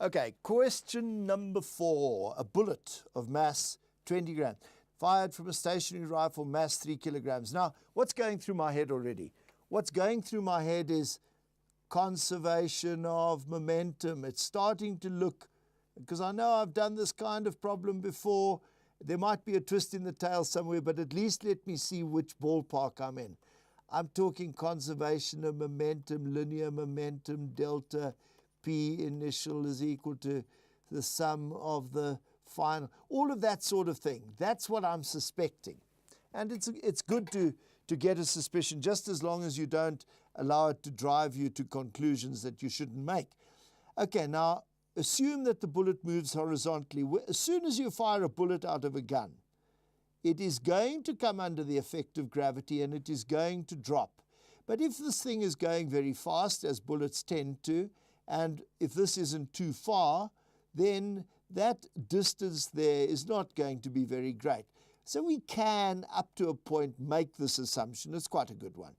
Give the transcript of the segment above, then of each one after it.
Okay, question number 4. A bullet of mass 20 grams, fired from a stationary rifle, mass 3 kilograms. Now, what's going through my head already? What's going through my head is conservation of momentum. It's starting to look, because I know I've done this kind of problem before, there might be a twist in the tail somewhere, but at least let me see which ballpark I'm in. I'm talking conservation of momentum, linear momentum, delta P initial is equal to the sum of the final, all of that sort of thing. That's what I'm suspecting. And it's good to get a suspicion, just as long as you don't allow it to drive you to conclusions that you shouldn't make. Okay, now assume that the bullet moves horizontally. As soon as you fire a bullet out of a gun, it is going to come under the effect of gravity and it is going to drop. But if this thing is going very fast, as bullets tend to, and if this isn't too far, then that distance there is not going to be very great. So we can, up to a point, make this assumption. It's quite a good one.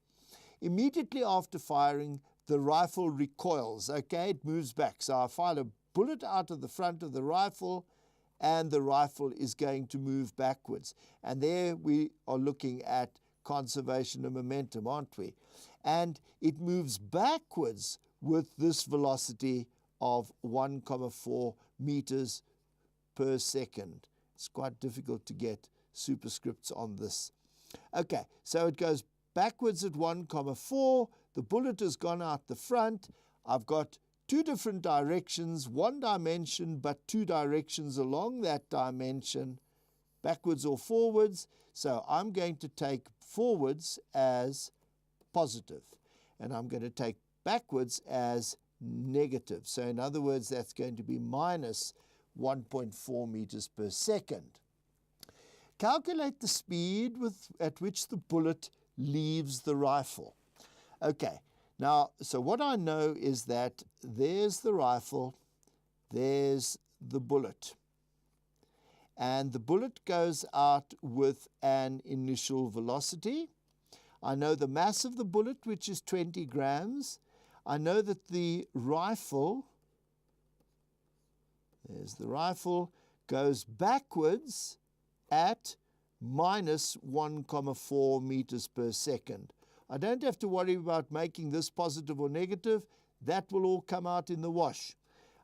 Immediately after firing, the rifle recoils. Okay, it moves back. So I fire a bullet out of the front of the rifle, and the rifle is going to move backwards. And there we are looking at conservation of momentum, aren't we? And it moves backwards with this velocity of 1,4 meters per second. It's quite difficult to get superscripts on this. Okay, so it goes backwards at 1,4. The bullet has gone out the front. I've got two different directions, one dimension, but two directions along that dimension, backwards or forwards. So I'm going to take forwards as positive, and I'm going to take backwards as negative. So in other words, that's going to be minus 1.4 meters per second. Calculate the speed at which the bullet leaves the rifle. Okay, now, so what I know is that there's the rifle, there's the bullet. And the bullet goes out with an initial velocity. I know the mass of the bullet, which is 20 grams. I know that the rifle, there's the rifle, goes backwards at minus 1,4 meters per second. I don't have to worry about making this positive or negative. That will all come out in the wash.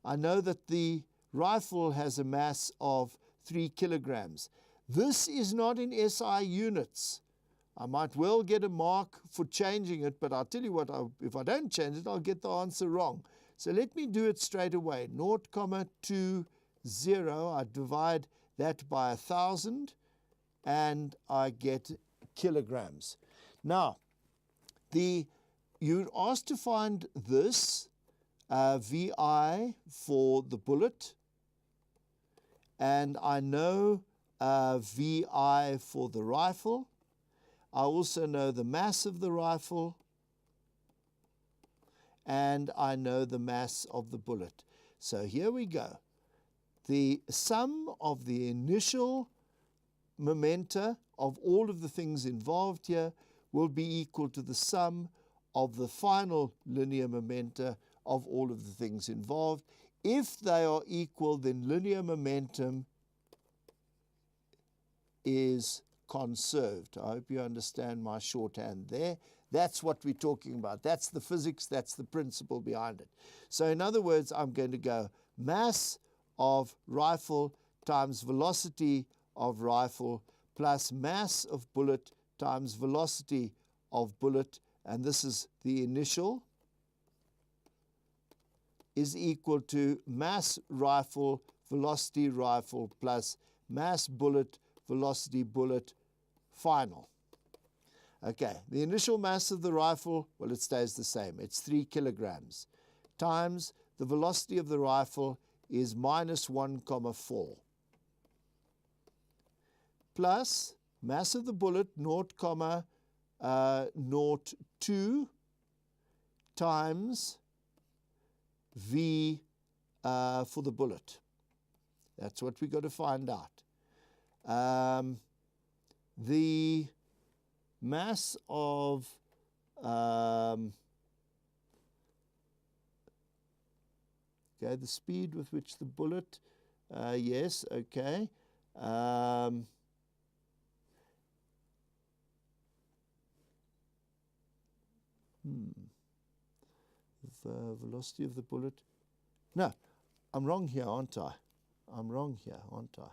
I know that the rifle has a mass of 3 kilograms. This is not in SI units. I might well get a mark for changing it, but I'll tell you what, if I don't change it, I'll get the answer wrong. So let me do it straight away. 0.20, I divide that by 1,000, and I get kilograms. Now, you're asked to find this, VI for the bullet, and I know VI for the rifle. I also know the mass of the rifle, and I know the mass of the bullet. So here we go. The sum of the initial momenta of all of the things involved here will be equal to the sum of the final linear momenta of all of the things involved. If they are equal, then linear momentum is conserved. I hope you understand my shorthand there. That's what we're talking about. That's the physics, that's the principle behind it. So in other words, I'm going to go mass of rifle times velocity of rifle plus mass of bullet times velocity of bullet, and this is the initial, is equal to mass rifle, velocity rifle plus mass bullet, velocity bullet, final. Okay, the initial mass of the rifle, well, it stays the same. It's 3 kilograms times the velocity of the rifle is minus 1,4 plus mass of the bullet 0,02 times V for the bullet. That's what we got to find out. The mass of Okay, the speed with which the bullet, yes, okay. The velocity of the bullet. No, I'm wrong here, aren't I? I'm wrong here, aren't I?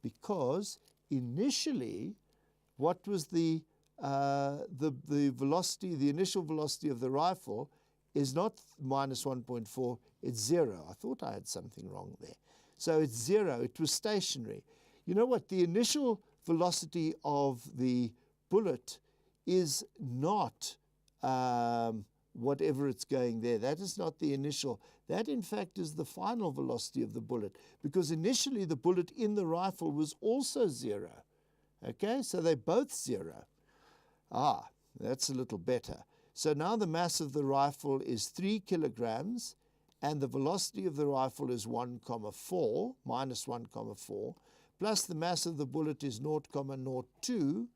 Because initially, what was the velocity, the initial velocity of the rifle is not minus 1.4, it's 0. I thought I had something wrong there. So it's 0, it was stationary. You know what, the initial velocity of the bullet is not whatever it's going there. That is not the initial. That, in fact, is the final velocity of the bullet, because initially the bullet in the rifle was also 0. Okay, so they're both 0. Ah, that's a little better. So now the mass of the rifle is 3 kilograms, and the velocity of the rifle is 1,4, minus 1,4, plus the mass of the bullet is 0,02,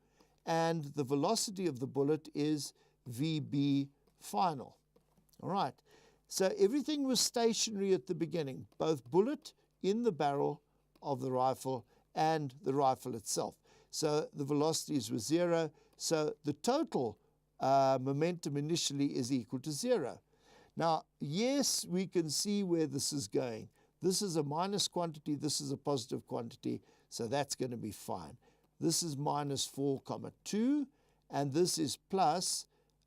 and the velocity of the bullet is VB final. All right, so everything was stationary at the beginning, both bullet in the barrel of the rifle and the rifle itself. So the velocities were 0, so the total momentum initially is equal to 0. Now, yes, we can see where this is going. This is a minus quantity, this is a positive quantity, so that's going to be fine. This is minus 4,2, and this is plus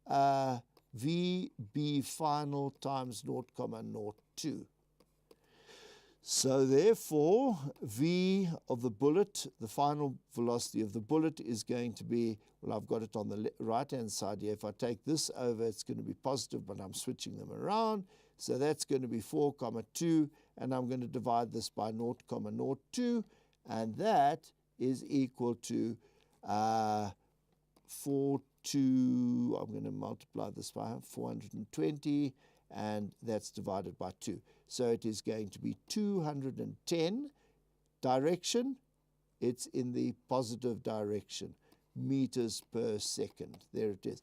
VB final times 0,02. So therefore, V of the bullet, the final velocity of the bullet, is going to be, well, I've got it on the right-hand side here. If I take this over, it's going to be positive, but I'm switching them around. So that's going to be 4,2, and I'm going to divide this by 0,02, and that is equal to 42, I'm going to multiply this by 420, and that's divided by 2. So it is going to be 210 direction. It's in the positive direction, meters per second. There it is.